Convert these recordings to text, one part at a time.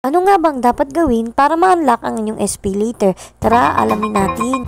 Ano nga bang dapat gawin para ma-unlock ang inyong SPayLater? Tara, alamin natin.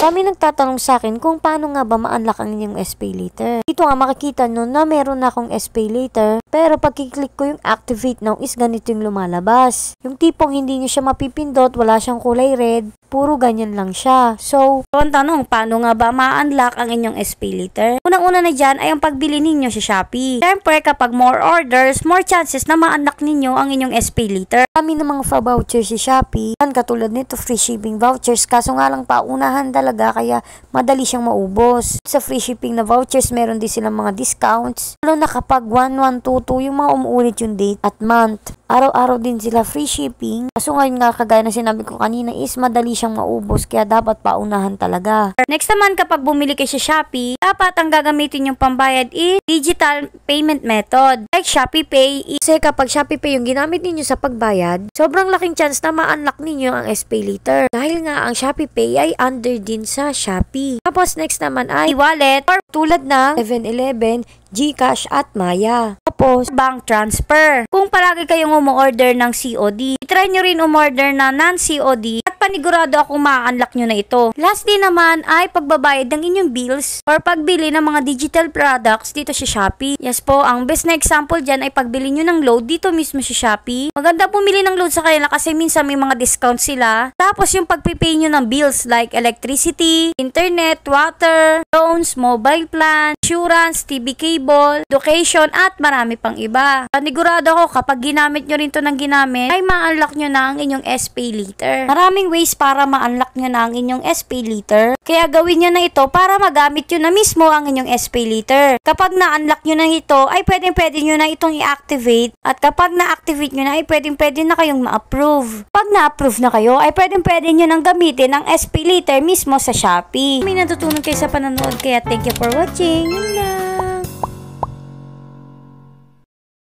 Kami nagtatanong sa akin kung paano nga ba ma-unlock ang inyong SPayLater. Dito nga makikita nyo na meron na akong SPayLater, pero pag i-click ko yung activate now is ganito yung lumalabas. Yung tipong hindi nyo siya mapipindot, wala siyang kulay red, puro ganyan lang siya. So, ang tanong, paano nga ba ma-unlock ang inyong SPayLater? Unang-una na dyan ay ang pagbili ninyo sa Shopee. Siyempre, kapag more orders, more chances na ma-unlock ninyo ang inyong SPayLater. Kami ng mga vouchers si Shopee, katulad nito free shipping vouchers, kaso nga lang paunahan talaga kaya madali siyang maubos. Sa free shipping na vouchers, meron din silang mga discounts. Lalo na kapag 1122 yung mga umuulit yung date at month. Araw-araw din sila free shipping. Kaso ngayon nga kagaya na sinabi ko kanina is madali siyang maubos kaya dapat paunahan talaga. Next naman kapag bumili kayo sa Shopee, dapat ang gagamitin yung pambayad is digital payment method. Like Shopee Pay. Kasi kapag Shopee Pay yung ginamit ninyo sa pagbayad, sobrang laking chance na ma-unlock ninyo ang SPayLater. Dahil nga ang Shopee Pay ay under din sa Shopee. Tapos next naman ay wallet or tulad ng 7-Eleven, GCash at Maya. Tapos, bank transfer. Kung palagi kayong umu-order ng COD, try nyo rin umorder na non-COD at panigurado akong ma-unlock nyo na ito. Lastly naman ay pagbabayad ng inyong bills or pagbili ng mga digital products dito sa Shopee. Yes po, ang best na example dyan ay pagbili nyo ng load dito mismo sa Shopee. Maganda pumili ng load sa kanila kasi minsan may mga discount sila. Tapos yung pagpipay nyo ng bills like electricity, internet, water, loans, mobile plan, insurance, TV cable, education at marami pang iba. Panigurado ko kapag ginamit nyo rin to ng ginamit ay ma-unlock nyo na ang inyong SPayLater. Maraming ways para ma-unlock nyo na ang inyong SPayLater. Kaya gawin nyo na ito para magamit nyo na mismo ang inyong SPayLater. Kapag na-unlock nyo na ito ay pwede nyo na itong i-activate at kapag na-activate nyo na ay pwede na kayong ma-approve. Pag na-approve na kayo ay pwede nyo nang gamitin ang SPayLater mismo sa Shopee. May natutunan kayo sa panonood kaya thank you for watching. Yun lang.